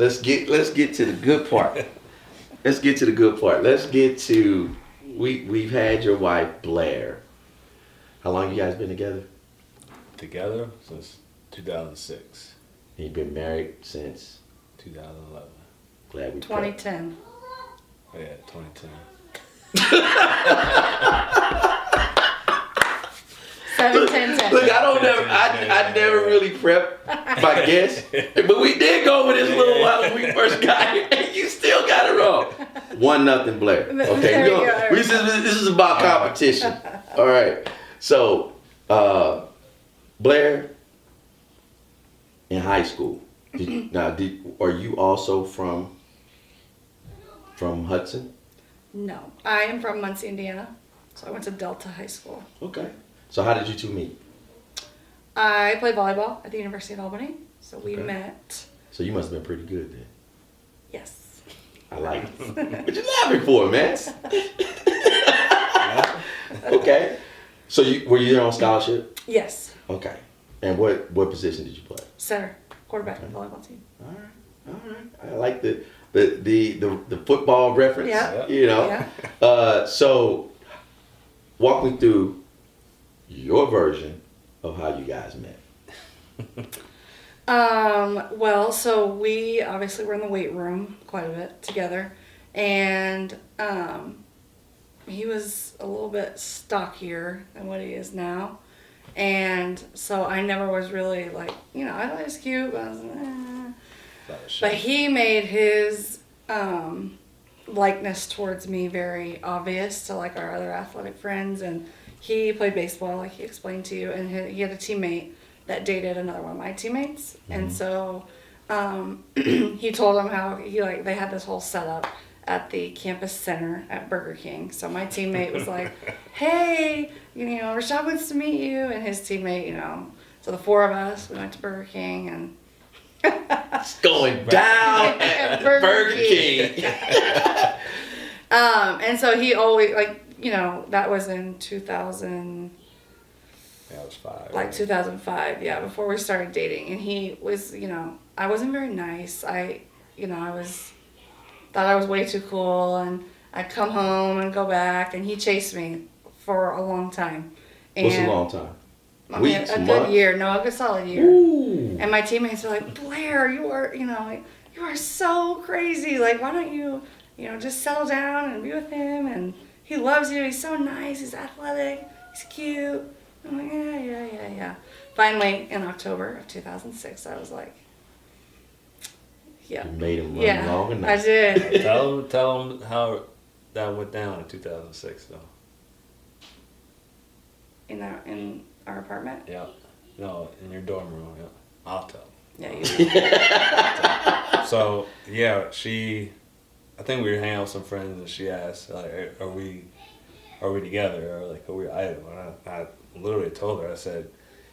let's get to the good part. Let's get to the good part. Let's get to we've had your wife Blair. How long you guys been together? Together since 2006. You've been married since 2011. Glad we 2010. Oh yeah, 2010. 7-10-10. Look, I never really prepped my guess, but we did go over this a little while when we first got here, and you still got it wrong. 1-0 Blair. Okay, There you go. this is about competition. All right, so Blair in high school. Are you also from Hudson? No, I am from Muncie, Indiana. So I went to Delta High School. Okay. So how did you two meet? I played volleyball at the University of Albany. So we met. So you must have been pretty good then. Yes. I like it. What you laughing for, man? Okay. So were you there on scholarship? Yes. Okay. And what position did you play? Center, quarterback of the volleyball team. All right. I like the football reference. Yeah. You know. Yeah. So walk me through your version of how you guys met. Well, so we obviously were in the weight room quite a bit together, and he was a little bit stockier than what he is now, and so I never was really like, I thought he was cute, but I was but he made his likeness towards me very obvious to like our other athletic friends, and he played baseball like he explained to you, and he had a teammate that dated another one of my teammates. Mm-hmm. And so he told him how they had this whole setup at the campus center at Burger King. So my teammate was like, hey, Rashad wants to meet you, and his teammate, so the four of us, we went to Burger King, and it's going down at Burger King. And so he always that was in 2000. Yeah, it was 5. Like 2005, yeah, before we started dating. And he was, I wasn't very nice. I thought I was way too cool, and I'd come home and go back, and he chased me for a long time. And what's a long time? Weeks, a months? good year. No, a good solid year. Ooh. And my teammates were like, Blair, you are, you are so crazy. Like, why don't you, just settle down and be with him? And he loves you. He's so nice. He's athletic. He's cute. I'm like, yeah. Finally, in October of 2006, I was like, yeah. You made him run long enough. I did. Tell him how that went down in 2006, though. In our apartment? Yeah. No, in your dorm room, yeah. I'll tell him. Yeah, you did. So, yeah, I think we were hanging out with some friends, and she asked, like, are we together? Or, like, are we idle? And I literally told her, I said,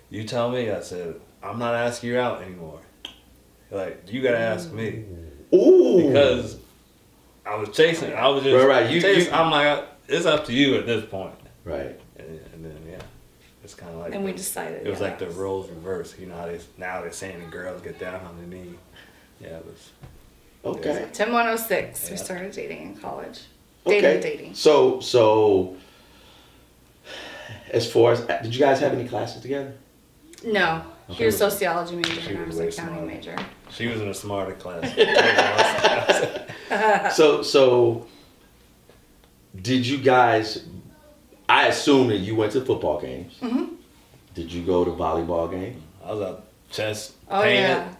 you tell me. I said, I'm not asking you out anymore. Like, you gotta ask me. Ooh. Because I was chasing. I was just chasing. I'm like, it's up to you at this point. Right. And then, yeah. It's kind of like. And we decided. It was like the roles reversed. How now they're saying the girls get down on their knee. Yeah, it was. Okay. 10-106, we started dating in college. Dating. So, as far as, did you guys have any classes together? No. Okay. He was sociology major, and I was way accounting smarter. major. She was in a smarter class. So, did you guys, I assume that you went to football games. Mm-hmm. Did you go to volleyball games? I was a chess Oh, painter. yeah.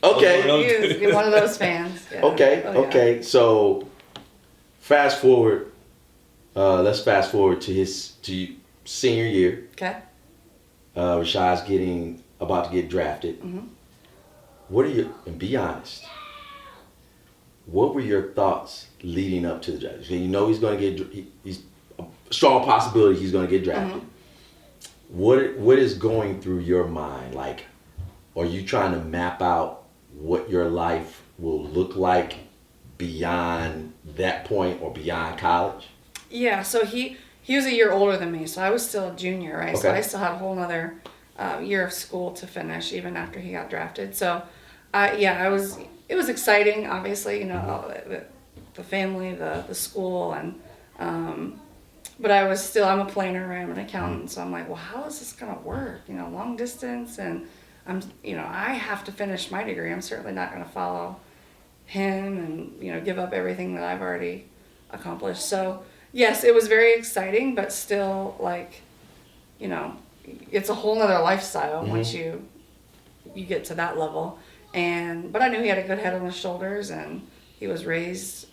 Okay. He was one of those fans. Yeah. Okay. Oh, yeah. Okay. So, fast forward. Let's fast forward to senior year. Okay. Rashad's about to get drafted. Mm-hmm. And be honest, what were your thoughts leading up to the draft? So he's going to he's a strong possibility he's going to get drafted. Mm-hmm. What is going through your mind? Like, are you trying to map out what your life will look like beyond that point or beyond college? Yeah, so he was a year older than me, so I was still a junior, right? Okay. So I still had a whole other year of school to finish even after he got drafted. So, I was it was exciting, obviously, the family, the school, and but I'm a planner, I'm an accountant, so I'm like, well, how is this gonna work? Long distance, and I have to finish my degree. I'm certainly not gonna follow him and give up everything that I've already accomplished. So yes, it was very exciting, but still, like, it's a whole nother lifestyle once you get to that level. But I knew he had a good head on his shoulders, and he was raised,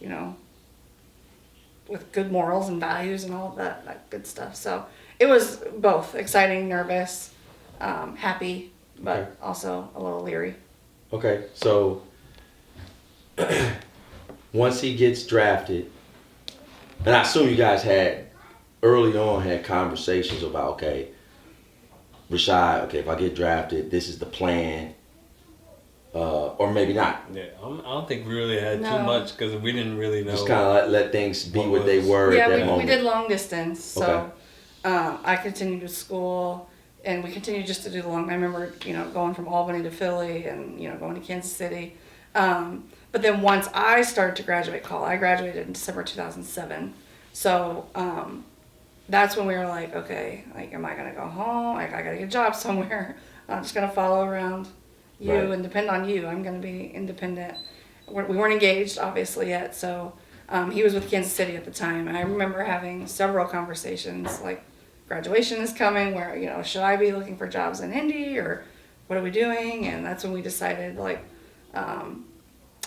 with good morals and values and all of that good stuff. So it was both exciting, nervous, happy, but also a little leery. Okay, so once he gets drafted, and I assume you guys early on had conversations about, okay, Rashad, if I get drafted, this is the plan, or maybe not. Yeah, I don't think we really had No. too much because we didn't really know. Just kind of let things be what they were at that Yeah, moment. we did long distance, so Okay. I continued with school, and we continued just to do the long. I remember, going from Albany to Philly, and going to Kansas City. But then once I started to graduate college, I graduated in December 2007. So that's when we were like, okay, like, am I gonna go home? Like, I gotta get a job somewhere. I'm just gonna follow around you Right. and depend on you. I'm gonna be independent. We weren't engaged, obviously, yet. So he was with Kansas City at the time, and I remember having several conversations like, graduation is coming. Where should I be looking for jobs in Indy, or what are we doing? And that's when we decided, like,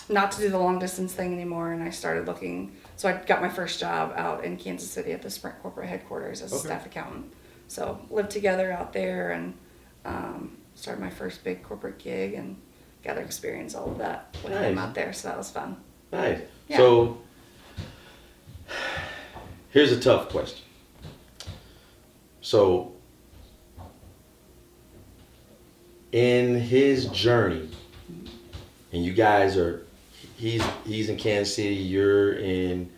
not to do the long distance thing anymore, and I started looking. So I got my first job out in Kansas City at the Sprint corporate headquarters as a staff accountant. So lived together out there, and started my first big corporate gig, and got to experience all of that with him out there. So that was fun. Nice. Yeah. So here's a tough question. So in his journey, and you guys he's in Kansas City, you're in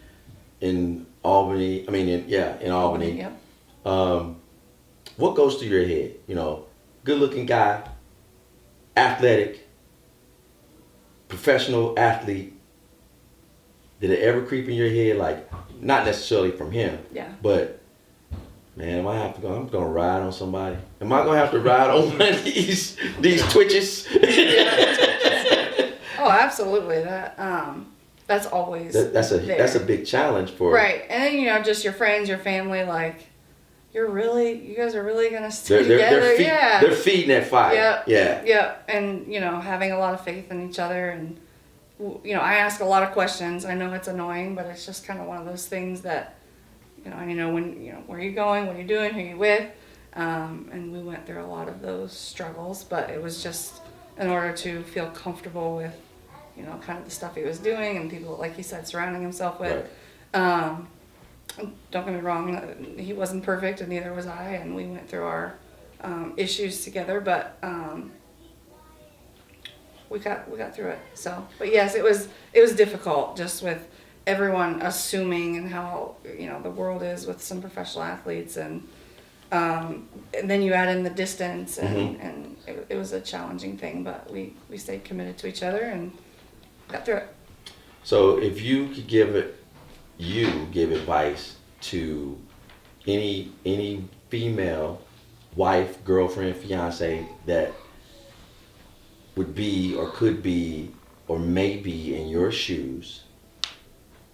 Albany. In Albany. Yep. What goes through your head? Good looking guy, athletic, professional athlete. Did it ever creep in your head, like, not necessarily from him, Yeah. but, man, I'm gonna ride on somebody. Am I gonna have to ride on one of these twitches? Oh, absolutely. That's always That's a big challenge for right. And then just your friends, your family, like, you guys are really gonna stay they're together. Yeah. they're feeding that fire. Yep. Yeah. Yep. And having a lot of faith in each other, and I ask a lot of questions. I know it's annoying, but it's just kind of one of those things that I need to know when where are you going, what are you doing, who are you with, and we went through a lot of those struggles. But it was just in order to feel comfortable with kind of the stuff he was doing and people, like he said, surrounding himself with. Right. Don't get me wrong, he wasn't perfect, and neither was I, and we went through our issues together, but we got through it. So, but yes, it was difficult, just with everyone assuming and how the world is with some professional athletes, and then you add in the distance, and it was a challenging thing, but we stayed committed to each other and got through it. So if you could give advice to any female, wife, girlfriend, fiance that would be or could be or may be in your shoes,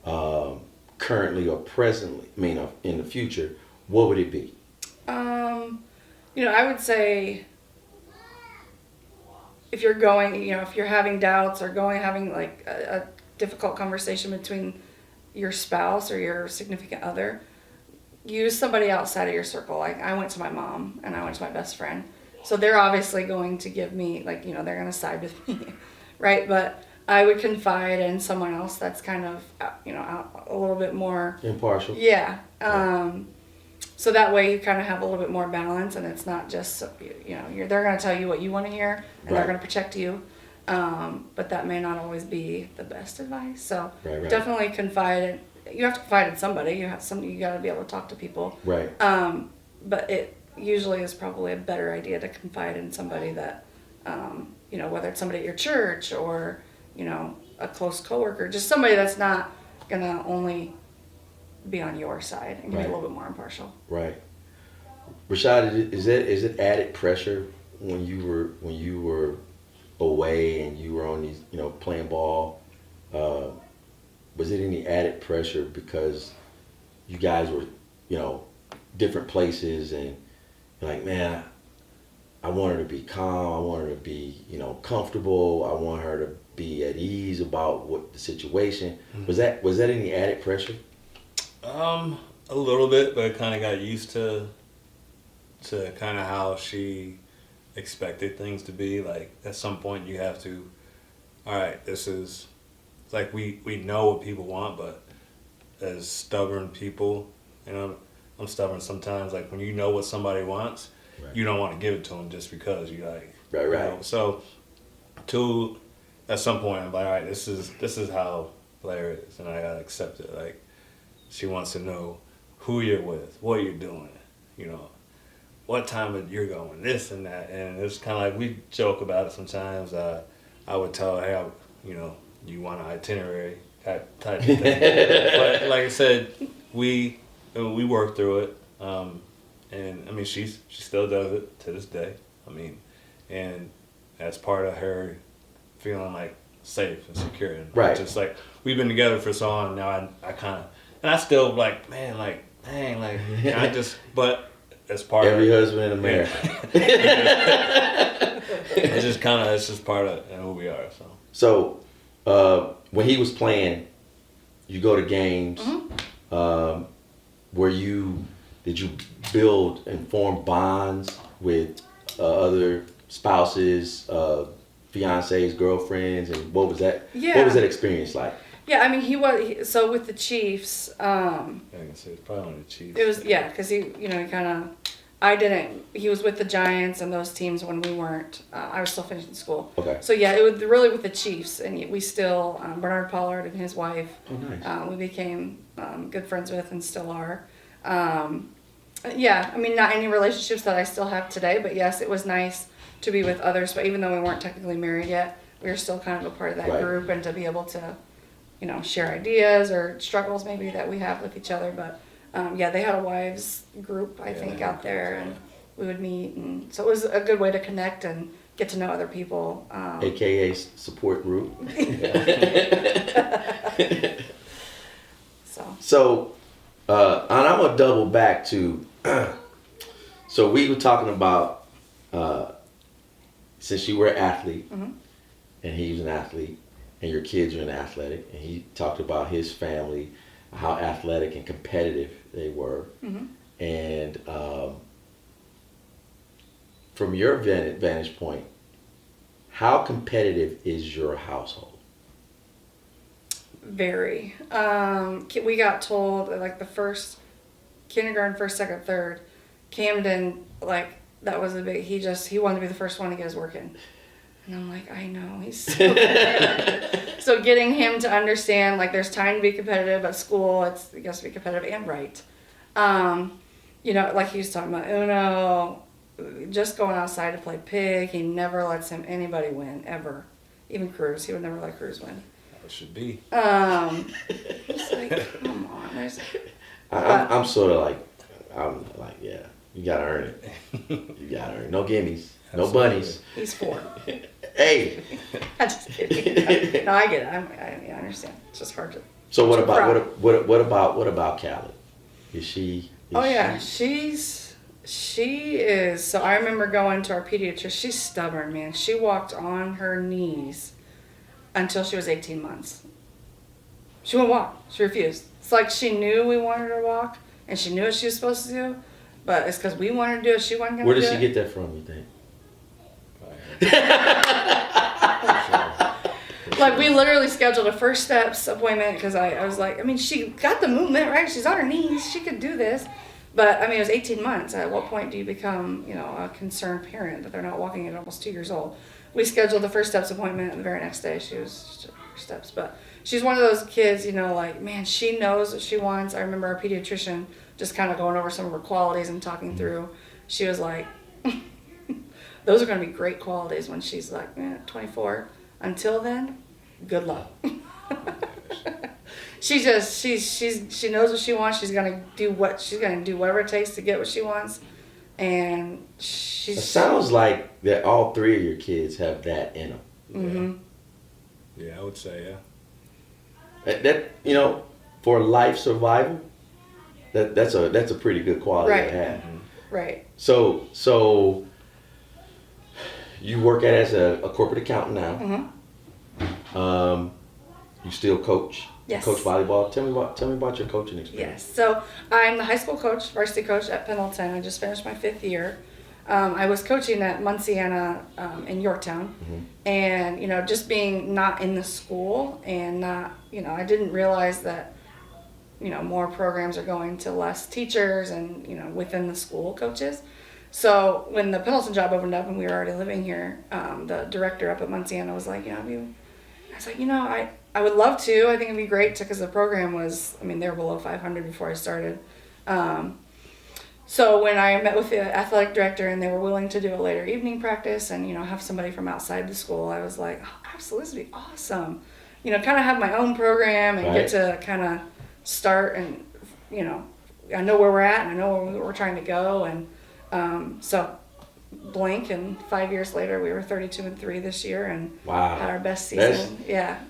currently or presently, in the future, what would it be? I would say, if you're going, if you're having doubts or having like a difficult conversation between your spouse or your significant other, use somebody outside of your circle. Like, I went to my mom and I went to my best friend. So they're obviously going to give me, like, they're going to side with me, right? But I would confide in someone else that's kind of, out a little bit more Impartial. Yeah. So that way you kind of have a little bit more balance, and it's not just, they're going to tell you what you want to hear, and they're Right. going to protect you. But that may not always be the best advice. So Right. definitely confide. You have to confide in somebody. You got to be able to talk to people. Right. But it usually is probably a better idea to confide in somebody that, whether it's somebody at your church or, a close coworker, just somebody that's not gonna only be on your side and be a little bit more impartial. Right. Rashad, is it added pressure when you were away and you were on these, playing ball? Was it any added pressure because you guys were, different places and you're like, man, I want her to be calm. I want her to be, comfortable. I want her to be at ease about what the situation. Mm-hmm. Was that any added pressure? A little bit, but I kind of got used to kind of how she expected things to be. Like at some point you have to, all right, this is, it's like we know what people want, but as stubborn people, I'm stubborn sometimes. Like when you know what somebody wants, right, you don't want to give it to them just because you like. Right. So, at some point I'm like, all right, this is how Blair is, and I gotta accept it. Like she wants to know who you're with, what you're doing, what time you're going, this and that, and it's kind of like we joke about it sometimes. I would tell her, hey, you want an itinerary type of thing. But like I said, we work through it, and I mean she still does it to this day. I mean, and that's part of her feeling like safe and secure. And right. Just like we've been together for so long now, I kind of, and I still like, man, like dang, like I just, but as part every of husband in America. It's just part of who we are. So when he was playing, you go to games. Mm-hmm. Did you build and form bonds with other spouses, fiancés, girlfriends, and what was that? Yeah. What was that experience like? Yeah, I mean, so with the Chiefs. I can say it's probably on the Chiefs. It was, because he was with the Giants and those teams when we weren't. I was still finishing school. Okay. So yeah, it was really with the Chiefs, and we still Bernard Pollard and his wife. Oh, nice. We became good friends with and still are. Yeah, I mean, not any relationships that I still have today, but yes, it was nice to be with others. But even though we weren't technically married yet, we were still kind of a part of that group, and to be able to, share ideas or struggles maybe that we have with each other. But they had a wives group, I think, out there, and we would meet, and so it was a good way to connect and get to know other people. AKA support group. So, and I'm gonna double back to. So we were talking about since you were an athlete, mm-hmm, and he was an athlete, and your kids are an athletic, and he talked about his family, how athletic and competitive they were, mm-hmm, and from your vantage point, how competitive is your household? Very. We got told that, like, the first kindergarten, first, second, third, Camden, like, that was a big, he wanted to be the first one to get his work in. And I'm like, I know, he's so competitive. So getting him to understand, like, there's time to be competitive at school, you got to be competitive and right. Like he was talking about Uno, just going outside to play pig, he never lets anybody win, ever. Even Cruz, he would never let Cruz win. It should be. It's like, come on. I'm sort of like, yeah, you gotta earn it. You gotta earn it. No gimmies, no bunnies. He's 4. Hey. I'm just kidding. No, I get it. I understand. It's just hard to. So what about Callie? Is she? She is. So I remember going to our pediatrician. She's stubborn, man. She walked on her knees until she was 18 months. She wouldn't walk. She refused. It's like she knew we wanted her to walk, and she knew what she was supposed to do, but it's because we wanted to do it. She wasn't going to do it. Where did she get that from, you think? Like, we literally scheduled a first steps appointment because I was like, I mean, she got the movement, right? She's on her knees. She could do this. But, I mean, it was 18 months. At what point do you become, a concerned parent that they're not walking at almost 2 years old? We scheduled the first steps appointment, and the very next day she was first steps. But she's one of those kids, like, man, she knows what she wants. I remember our pediatrician just kind of going over some of her qualities and talking through. She was like, those are going to be great qualities when she's like 24. Until then, good luck. She knows what she wants. She's gonna do whatever it takes to get what she wants, and It sounds like that all three of your kids have that in them. Mm-hmm. Yeah, I would say That for life survival, that's a pretty good quality Right. to have. Right. So you work as a corporate accountant now. Mm-hmm. You still coach. Yes. Coach volleyball. Tell me about your coaching experience. Yes. So I'm the high school coach, varsity coach at Pendleton. I just finished my 5th year. I was coaching at Munciana in Yorktown, and just being not in the school and not, I didn't realize that, more programs are going to less teachers and within the school coaches. So when the Pendleton job opened up and we were already living here, the director up at Munciana was like, I was like, I would love to. I think it'd be great because the program was, they were below 500 before I started. So when I met with the athletic director and they were willing to do a later evening practice and, have somebody from outside the school, I was like, oh, absolutely, this would be awesome. Kind of have my own program and get to kind of start and, I know where we're at and I know where we're trying to go. And so blink and 5 years later we were 32-3 this year and had our best season.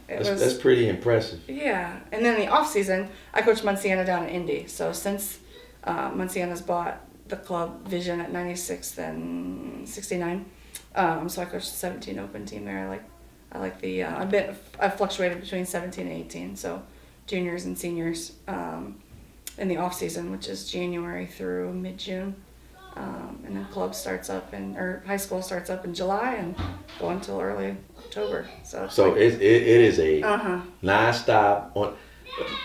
That's pretty impressive. Yeah. And then in the off season I coached Munciana down in Indy. So since Munciana's bought the club Vision at 96th and 69, so I coached the 17 open team there. I like the I've fluctuated between 17 and 18, so juniors and seniors in the off season, which is January through mid-June. And then club starts up or high school starts up in July and go until early October. So it is a nonstop.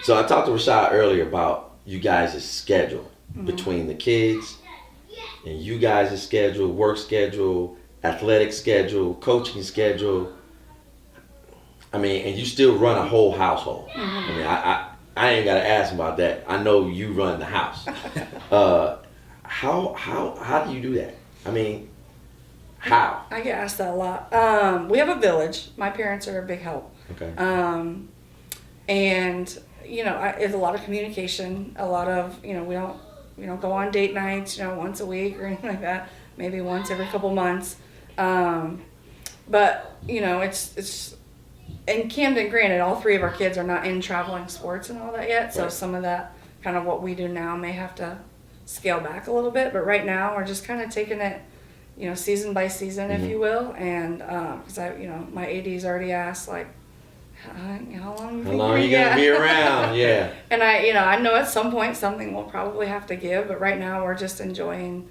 So I talked to Rashad earlier about you guys' schedule between the kids and you guys' schedule, work schedule, athletic schedule, coaching schedule. And you still run a whole household. I ain't got to ask about that. I know you run the house. How do you do that? How? I get asked that a lot. We have a village. My parents are a big help. Okay. And it's a lot of communication. A lot of we don't go on date nights once a week or anything like that. Maybe once every couple months. But it's in Camden. Granted, all 3 of our kids are not in traveling sports and all that yet. So some of that kind of what we do now may have to scale back a little bit, but right now we're just kind of taking it, season by season, if you will. And because my AD's already asked how long are you gonna be around? Yeah. And I know at some point something will probably have to give, but right now we're just enjoying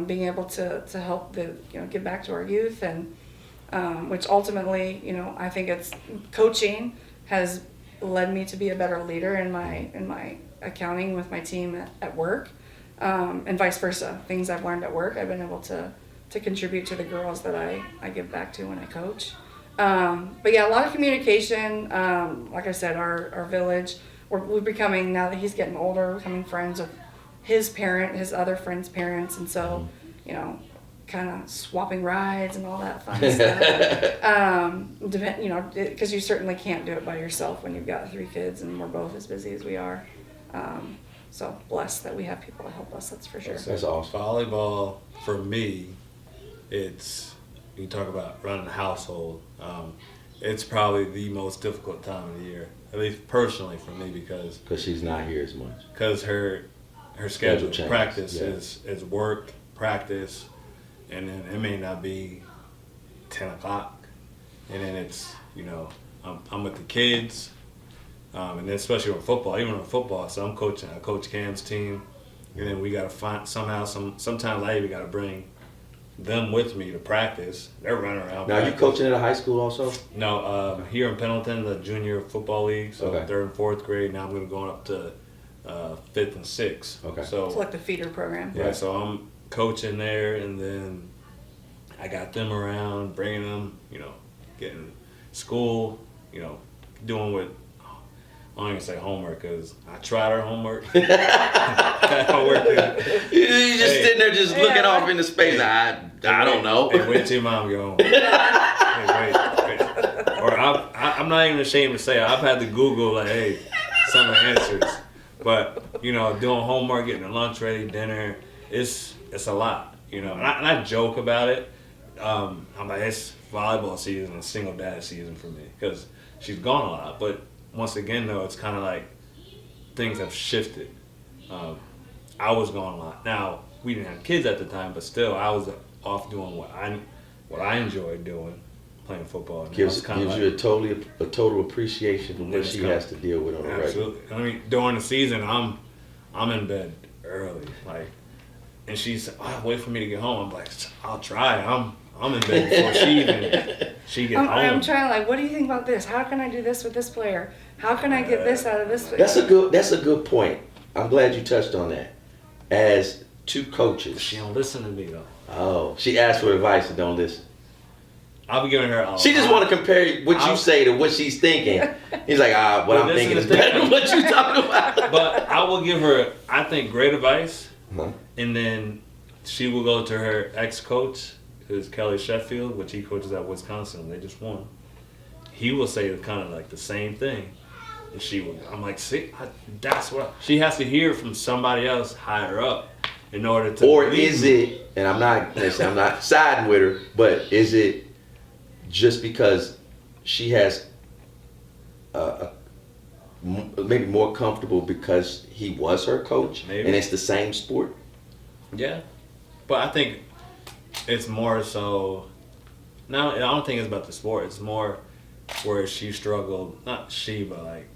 being able to help give back to our youth, and which ultimately I think it's coaching has led me to be a better leader in my accounting with my team at work. And vice versa. Things I've learned at work, I've been able to contribute to the girls that I give back to when I coach. But yeah, a lot of communication. Like I said, our village, we're becoming, now that he's getting older, becoming friends with his other friends' parents. And so, kind of swapping rides and all that fun stuff. Because you certainly can't do it by yourself when you've got 3 kids and we're both as busy as we are. So blessed that we have people to help us, that's for sure. That's awesome. Volleyball, for me, you talk about running a household, it's probably the most difficult time of the year, at least personally for me, because she's not here as much. Because her schedule changes, practice is work, practice, and then it may not be 10 o'clock. And then it's, I'm with the kids. And then especially with football, even with football, so I coach Cam's team, and then we got to find sometimes I even got to bring them with me to practice. They're running around. Now, are you coaching at a high school also? No, here in Pendleton, the junior football league, so 3rd and 4th grade. Now I'm going to go up to 5th and 6th. Okay. So it's like the feeder program. Yeah, so I'm coaching there, and then I got them around, bringing them, getting school, doing what. I don't even say homework because I tried our homework. You're just sitting there just looking off into space. I don't know. Hey, wait till your mom go home. Hey, wait. Or I'm not even ashamed to say it. I've had to Google, like, hey, some of the answers. But, you know, doing homework, getting the lunch ready, dinner, it's a lot, you know. And I joke about it. I'm like, it's volleyball season and single dad season for me because she's gone a lot. But once again, though, it's kind of like things have shifted. I was gone a lot. Now, we didn't have kids at the time, but still, I was off doing what I enjoyed doing, playing football. And gives you a total appreciation for what she has to deal with on a regular. Absolutely. I mean, during the season, I'm in bed early, like, and she's wait for me to get home. I'm like, I'll try. I'm in bed before she gets home. I'm trying, like, what do you think about this? How can I do this with this player? How can I get this out of this player? That's a good point. I'm glad you touched on that. As two coaches. She don't listen to me though. Oh, she asked for advice and don't listen. I'll be giving her. She just want to compare what you say to what she's thinking. He's like, what I'm thinking is better than what you're talking about. But I will give her, I think, great advice, Uh-huh. and then she will go to her ex-coach, who's Kelly Sheffield, which he coaches at Wisconsin. They just won. He will say kind of like the same thing, and she will. I'm like, see, that's what she has to hear from somebody else higher up in order to. Or is it? And I'm not siding with her, but is it just because she has maybe more comfortable because he was her coach, maybe. And it's the same sport? Yeah, but I think it's more so. Now I don't think it's about the sport. It's more where she struggled. Not she, but like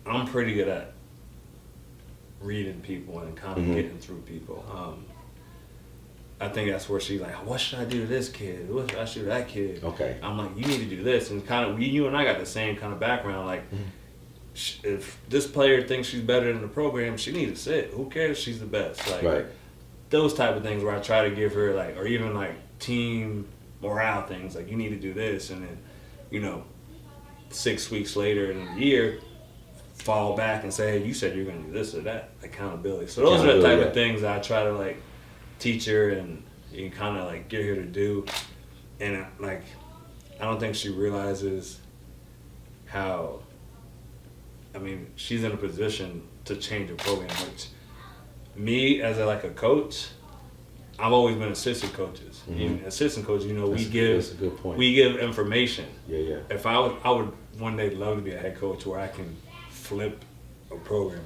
I'm pretty good at reading people and kind of getting through people. I think that's where she's like, what should I do to this kid? What should I do to that kid? Okay. I'm like, you need to do this. And kind of, you and I got the same kind of background. Like, if this player thinks she's better than the program, she needs to sit. Who cares if she's the best? Like, Right. Those type of things where I try to give her, like, or even like team morale things. Like, you need to do this. And then, you know, 6 weeks later in a year, fall back and say, hey, you said you're going to do this or that. Accountability. So those are the type of things I try to, like, teach her and you kind of like get her to do, and like I don't think she realizes how. I mean, she's in a position to change a program. Which me as a coach, I've always been assistant coaches. Even assistant coaches, you know, That's a good point. We give information. Yeah. If I would one day love to be a head coach where I can flip a program.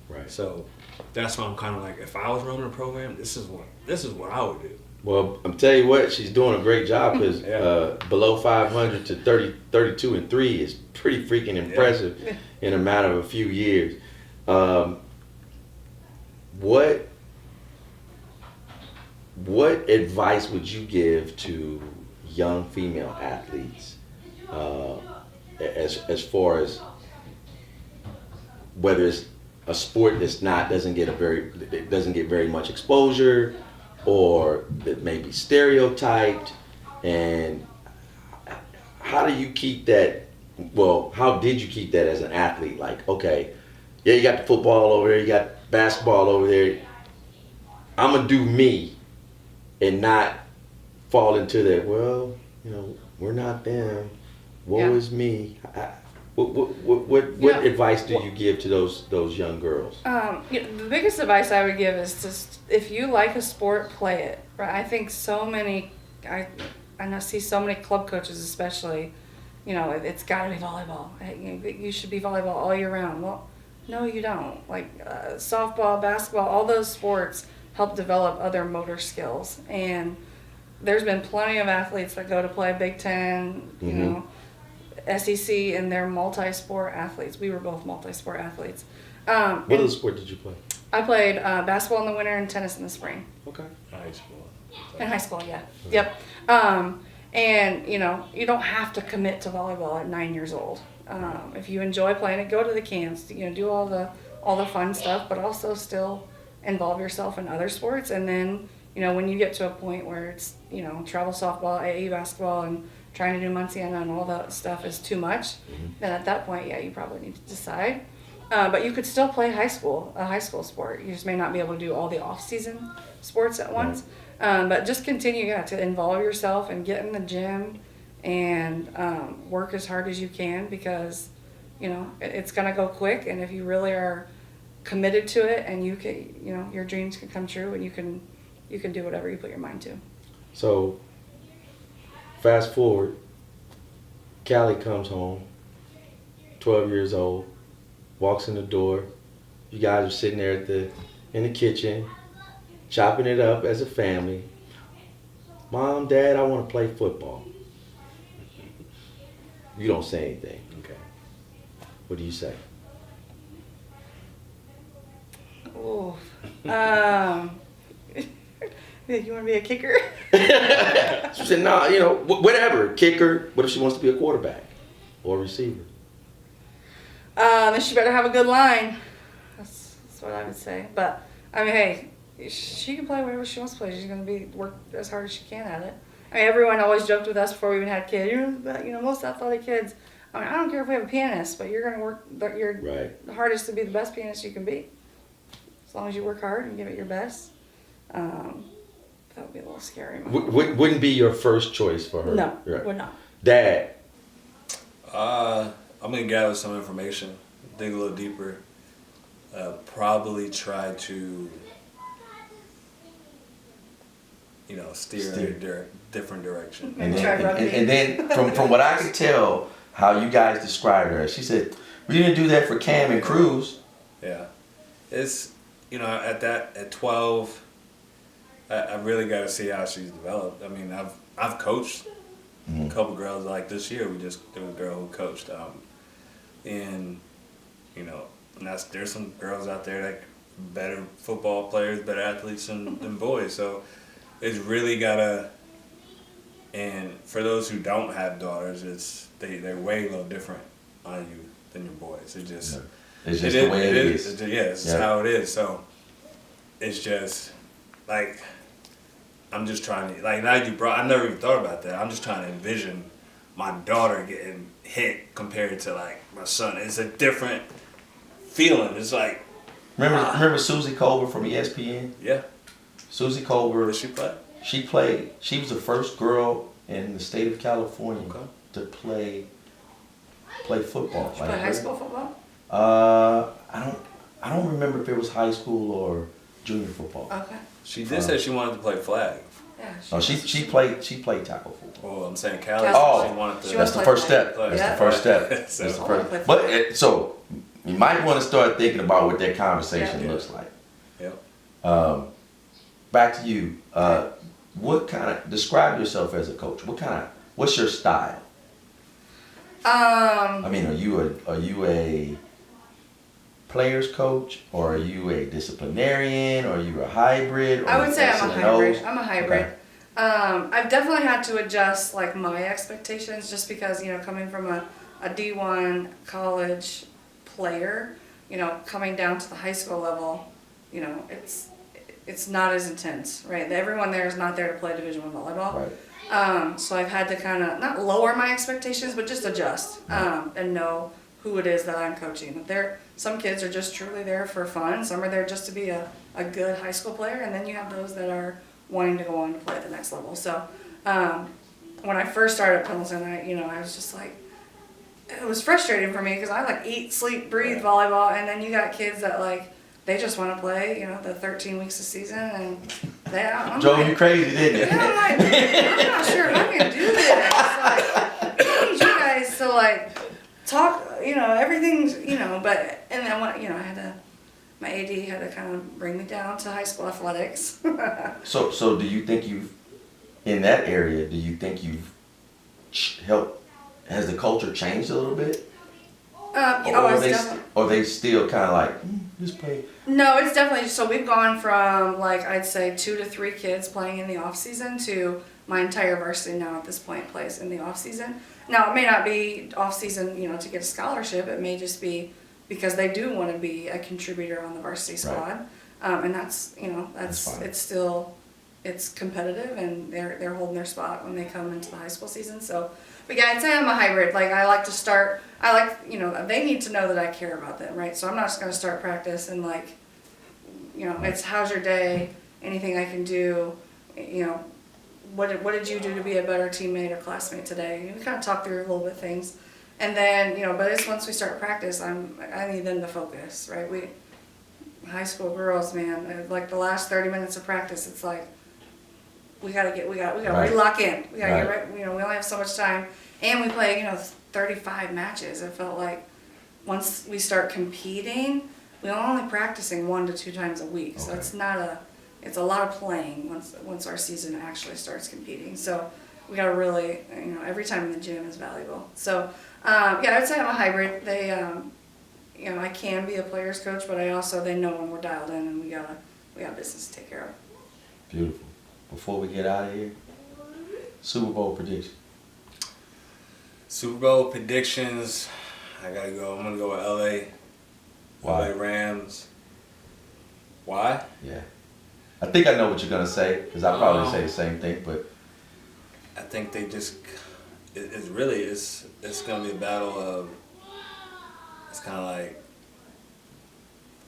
Right. So that's why I'm kind of like, if I was running a program, this is what I would do. Well, I'm telling you what, she's doing a great job because below 500 to 32-3 is pretty freaking impressive in a matter of a few years. What advice would you give to young female athletes as far as whether it's a sport that's doesn't get very much exposure, or that may be stereotyped, and how do you keep that? Well, how did you keep that as an athlete? Like, okay, yeah, you got the football over there, you got basketball over there. I'm gonna do me, and not fall into that. Well, you know, we're not them. Woe is me. What advice do you give to those young girls? The biggest advice I would give is just, if you like a sport, play it. Right? I think I see so many club coaches, especially, you know, it's got to be volleyball. You should be volleyball all year round. Well, no, you don't. Like softball, basketball, all those sports help develop other motor skills. And there's been plenty of athletes that go to play Big Ten, you know, SEC, and they're multi-sport athletes. We were both multi-sport athletes. What other sport did you play? I played basketball in the winter and tennis in the spring. Okay. High school. In high school, yeah. Yep. And, you know, you don't have to commit to volleyball at 9 years old. If you enjoy playing it, go to the camps, you know, do all the fun stuff, but also still involve yourself in other sports. And then, you know, when you get to a point where it's, you know, travel softball, AAU basketball, and trying to do Montana and all that stuff is too much, then at that point, yeah, you probably need to decide. But you could still play a high school sport. You just may not be able to do all the off-season sports at once. But just continue, to involve yourself and get in the gym and work as hard as you can, because it's gonna go quick, and if you really are committed to it, and you can, your dreams can come true, and you can do whatever you put your mind to. So, fast forward, Callie comes home, 12 years old, walks in the door. You guys are sitting there in the kitchen, chopping it up as a family. Mom, Dad, I want to play football. You don't say anything. Okay. What do you say? Oh, yeah, you want to be a kicker? She said, nah, whatever. Kicker. What if she wants to be a quarterback or a receiver? Then she better have a good line. That's what I would say. But, I mean, hey, she can play whatever she wants to play. She's going to work as hard as she can at it. I mean, everyone always joked with us before we even had kids. Most athletic kids, I mean, I don't care if we have a pianist, but you're going to work your Right. hardest to be the best pianist you can be. As long as you work hard and give it your best. That would be a little scary. Wouldn't be your first choice for her? No, Right. would not. Dad. I'm gonna gather some information, dig a little deeper. Probably try to, steer in a different direction. And Try rugby. then from what I could tell, how you guys described her, she said, we didn't do that for Cam and Cruz. Yeah, it's at 12, I really got to see how she's developed. I mean, I've coached a couple girls. Like this year, there was a girl who coached, and there's some girls out there that better football players, better athletes than boys. So it's really gotta. And for those who don't have daughters, they're way a little different on you than your boys. It's just the way it is. It's just how it is. So it's just like I'm just trying to I never even thought about that. I'm just trying to envision my daughter getting hit compared to like my son. It's a different feeling. It's like remember Susie Colbert from ESPN? Yeah. Susie Colbert. Did she play? She played. She was the first girl in the state of California to play football. Did you play high school football? I don't remember if it was high school or junior football. Okay. She did say she wanted to play flag. Yeah. She played tackle football. Well, I'm saying Callie. Oh, she wanted to. That's the first step. Play. That's Yeah. the first step. So- That's the I wanna first. play But football. so you might want to start thinking about what that conversation Yeah. looks like. Yep. Back to you. Describe yourself as a coach. What's your style? I mean, are you a players coach, or are you a disciplinarian, or are you a hybrid? Or I would say I'm a hybrid. I'm a hybrid. Okay. I've definitely had to adjust like my expectations, just because coming from a D1 college player, coming down to the high school level, it's not as intense, right? Everyone there is not there to play Division I volleyball. Right. So I've had to kind of not lower my expectations, but just adjust and know who it is that I'm coaching. Some kids are just truly there for fun. Some are there just to be a good high school player, and then you have those that are wanting to go on to play at the next level. So when I first started at Pendleton, I was just like, it was frustrating for me because I eat, sleep, breathe volleyball, and then you got kids that they just want to play, the 13 weeks of season, and I'm Drove you crazy, didn't it? Yeah, I'm not sure if I can do this. I need you guys to talk, everything's, but, and then I had to, my AD had to kind of bring me down to high school athletics. So do you think in that area, has the culture changed a little bit? Or they still kind of just play? No, it's definitely, so we've gone from I'd say 2 to 3 kids playing in the off season to my entire varsity now at this point plays in the off season. Now it may not be off season, to get a scholarship. It may just be because they do want to be a contributor on the varsity squad. Right. And that's it's still, it's competitive, and they're holding their spot when they come into the high school season. So, but yeah, I'd say I'm a hybrid. They need to know that I care about them, right? So I'm not just going to start practice and it's how's your day, anything I can do, what did you do to be a better teammate or classmate today? We kind of talk through a little bit of things. And then, but it's once we start practice, I need them to focus, right? High school girls, man, like the last 30 minutes of practice, it's like, we gotta Right. lock in. We gotta Right. get right, we only have so much time. And we play, 35 matches. It felt like once we start competing, we're only practicing 1 to 2 times a week. So Okay. it's a lot of playing once our season actually starts competing. So we gotta really, every time in the gym is valuable. So, I would say I'm a hybrid. They, I can be a player's coach, but they know when we're dialed in and we got business to take care of. Beautiful. Before we get out of here, Super Bowl prediction. Super Bowl predictions. I gotta go. I'm gonna go with LA. Why? LA Rams. Why? Yeah. I think I know what you're gonna say, because I probably say the same thing, but I think they just. It's gonna be a battle of. It's kind of like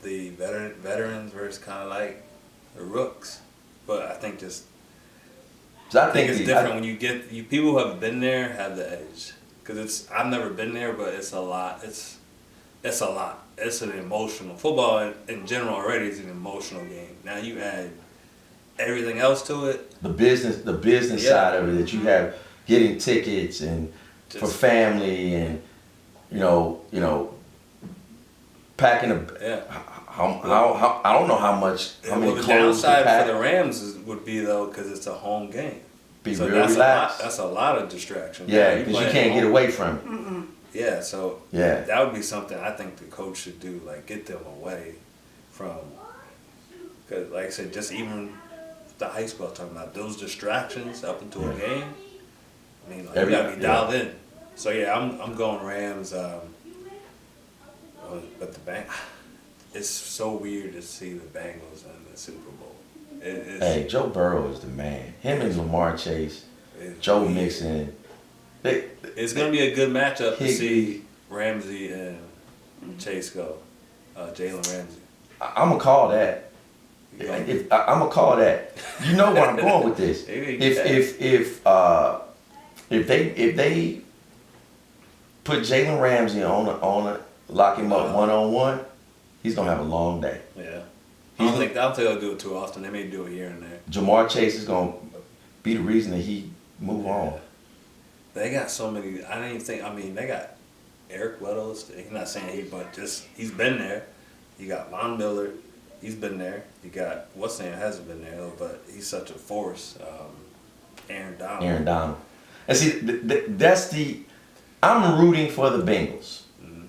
the veterans versus kind of like the rooks, but I think just. I I think it's different when you get people who have been there have the edge, because I've never been there, but it's a lot. It's a lot. It's an emotional football in general already is an emotional game. Now you add everything else to it. the business Yeah. side of it, that you have getting tickets and for Just- family and packing a. Yeah. How I don't know how many The clothes to downside pack. for the Rams would be though, because it's a home game. Be So real that's relaxed. That's a lot of distraction. Yeah, You because you playing can't at get home. away from it. Yeah, so Yeah. that would be something I think the coach should do, like get them away from, because like I said, just even the high school I'm talking about, those distractions up into a Yeah. game, I mean, like, Every- you gotta be yeah. dialed in. So yeah, I'm going Rams, but the it's so weird to see the Bengals in the Super Bowl. It's, Hey, Joe Burrow is the man. Him and Lamar Chase, it's Joe weird. Mixon. It's gonna be a good matchup to Higbee. see Ramsey and Chase go. Jalen Ramsey. I'm gonna call that. You know? I'm gonna call that. You know where I'm going with this. Maybe If they put Jalen Ramsey on a lock him up 1-on-1, he's gonna have a long day. Yeah. I don't think they'll do it too often. They may do it here and there. Jamar Chase is gonna be the reason that he move on. They got so many. I didn't even think. I mean, they got Eric Weddle. He's not saying but just he's been there. You got Von Miller. He's been there. You got what's name hasn't been there though, but he's such a force. Aaron Donald. And see, that's I'm rooting for the Bengals. Mm-hmm.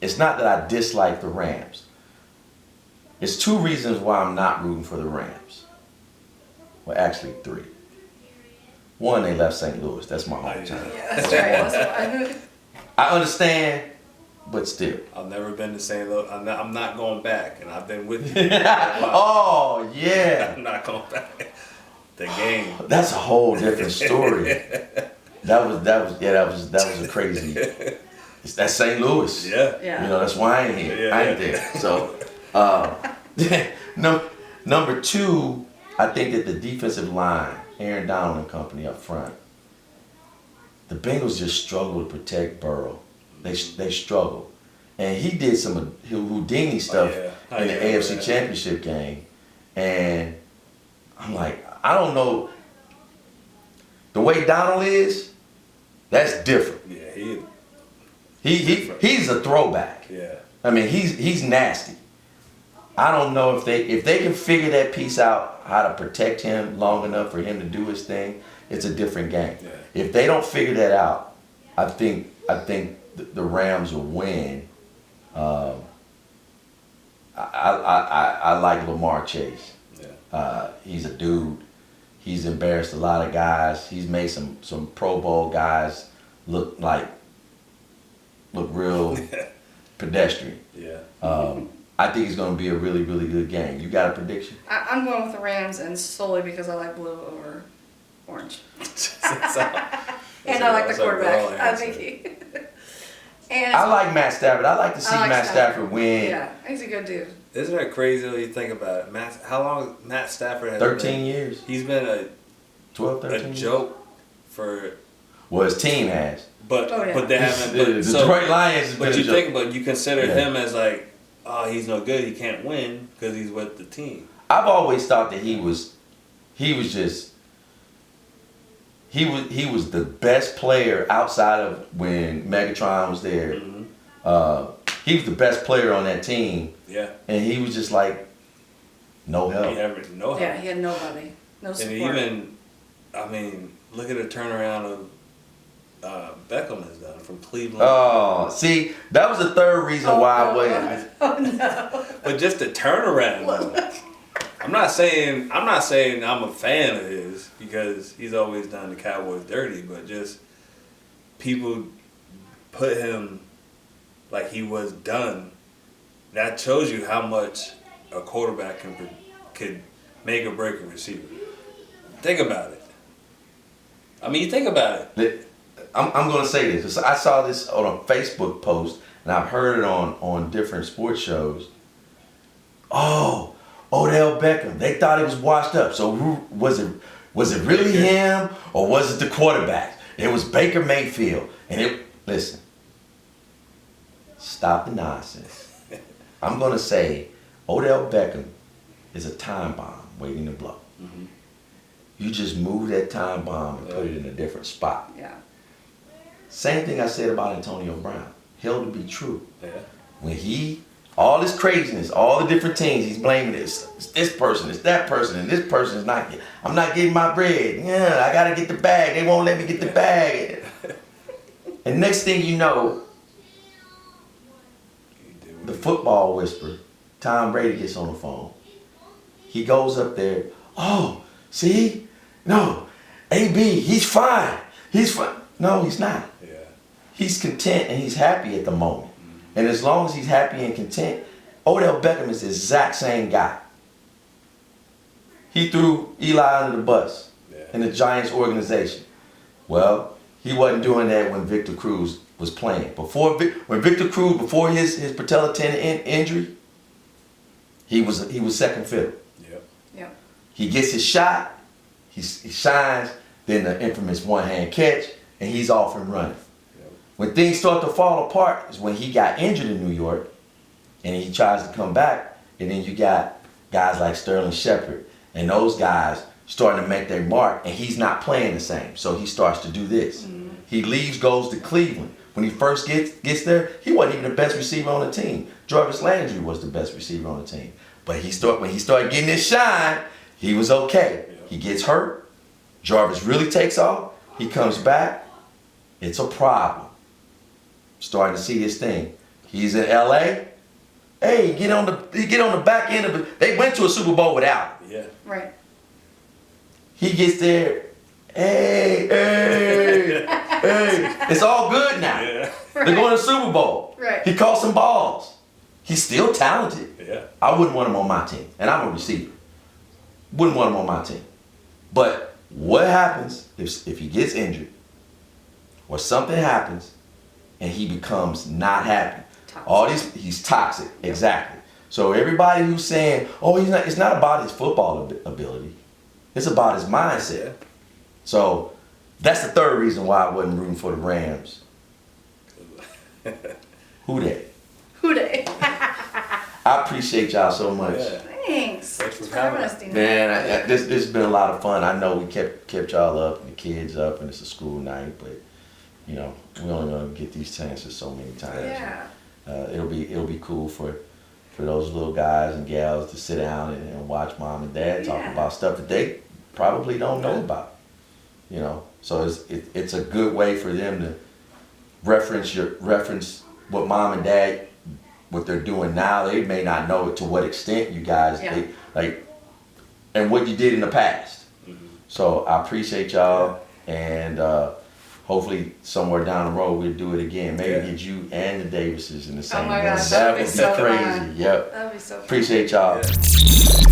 It's not that I dislike the Rams. It's 2 reasons why I'm not rooting for the Rams. Well, actually 3. 1, they left St. Louis. That's my hometown. Yeah, that's right. That's why. I understand, but still. I've never been to St. Louis. I'm not going back, and I've been with you. Oh, yeah. I'm not going back. The game. That's a whole different story. That was a crazy. That's St. Louis. Yeah. Yeah. That's why I ain't here. Yeah, I ain't yeah. there. So, number 2, I think that the defensive line, Aaron Donald and company up front, the Bengals just struggle to protect Burrow. They struggle, and he did some Houdini stuff in the AFC Championship game, and I'm like, I don't know. The way Donald is, that's different. Yeah, He's a throwback. yeah. I mean, he's nasty. I don't know if they can figure that piece out, how to protect him long enough for him to do his thing. It's a different game. Yeah. If they don't figure that out, I think the Rams will win. I like Lamar Chase. Yeah. He's a dude. He's embarrassed a lot of guys. He's made some Pro Bowl guys look real pedestrian. Yeah. I think it's going to be a really, really good game. You got a prediction? I'm going with the Rams, and solely because I like blue over orange. And I like the quarterback. I think he. And I like Matt Stafford. I like to see I like Matt Stafford win. Yeah, he's a good dude. Isn't that crazy when you think about it? How long Matt Stafford has 13 been? years. He's been 12, 13 a joke for. Well, his team has. But Oh, yeah. but they haven't. But, The so, Detroit Lions has been but a you joke. think, but you consider Yeah. him as like, oh, he's no good. He can't win because he's with the team. I've always thought that he was just he was the best player outside of when Megatron was there. Mm-hmm. He was the best player on that team, Yeah. and he was just like no help. He never no help. Yeah, he had nobody, no And support. even, I mean, look at the turnaround of Beckham has done from Cleveland. Oh, see, that was the third reason why I waited. Oh no! But just the turnaround, though. I'm not saying I'm a fan of his because he's always done the Cowboys dirty, but just people put him like he was done. That shows you how much a quarterback could make or break a receiver. Think about it. I mean, you think about it. I'm going to say this. 'Cause I saw this on a Facebook post, and I've heard it on different sports shows. Oh, Odell Beckham. They thought he was washed up. So was it really him, or was it the quarterback? It was Baker Mayfield. And listen, stop the nonsense. I'm going to say Odell Beckham is a time bomb waiting to blow. Mm-hmm. You just move that time bomb and put it in a different spot. Yeah. Same thing I said about Antonio Brown. Held to be true. Yeah. When all this craziness, all the different teams, he's blaming this. It's this person, it's that person, and this person is not. I'm not getting my bread. Yeah, I gotta get the bag. They won't let me get the bag. And next thing you know, the football whisperer, Tom Brady, gets on the phone. He goes up there. Oh, see? No, AB, he's fine. He's fine. No, he's not. Yeah. He's content and he's happy at the moment. And as long as he's happy and content, Odell Beckham is the exact same guy. He threw Eli under the bus in the Giants organization. Well, he wasn't doing that when Victor Cruz was playing. When Victor Cruz, before his patella tendon injury, he was second fiddle. Yep. He gets his shot, he shines, then the infamous one-hand catch, and he's off and running. When things start to fall apart is when he got injured in New York and he tries to come back, and then you got guys like Sterling Shepard and those guys starting to make their mark, and he's not playing the same. So he starts to do this. Mm-hmm. He leaves, goes to Cleveland. When he first gets there, he wasn't even the best receiver on the team. Jarvis Landry was the best receiver on the team. But when he started getting his shine, he was okay. Yeah. He gets hurt. Jarvis really takes off. He comes back. It's a problem. Starting to see this thing. He's in LA. Hey, get on the back end of it. They went to a Super Bowl without him. Yeah. Right. He gets there. Hey. It's all good now. Yeah. Right. They're going to the Super Bowl. Right. He caught some balls. He's still talented. Yeah. I wouldn't want him on my team. And I'm a receiver. Wouldn't want him on my team. But what happens if he gets injured or something happens and he becomes not happy? Toxic. He's toxic. Yep. Exactly. So everybody who's saying, oh, it's not about his football ability. It's about his mindset. So that's the third reason why I wasn't rooting for the Rams. Who they? I appreciate y'all so much. Yeah. Thanks. Thanks for having coming. us, Dino. Man, this has been a lot of fun. I know we kept y'all up and the kids up, and it's a school night, but we only gonna get these chances so many times. Yeah. It'll be cool for those little guys and gals to sit down and watch mom and dad talk about stuff that they probably don't know about. So it's a good way for them to reference what mom and dad, what they're doing now. They may not know it to what extent you guys and what you did in the past. Mm-hmm. So I appreciate y'all, and hopefully somewhere down the road we'll do it again. Maybe get you and the Davises in the same room. Gosh, That would be so crazy. fun. Yep. That'd be so fun. Appreciate y'all. Yeah.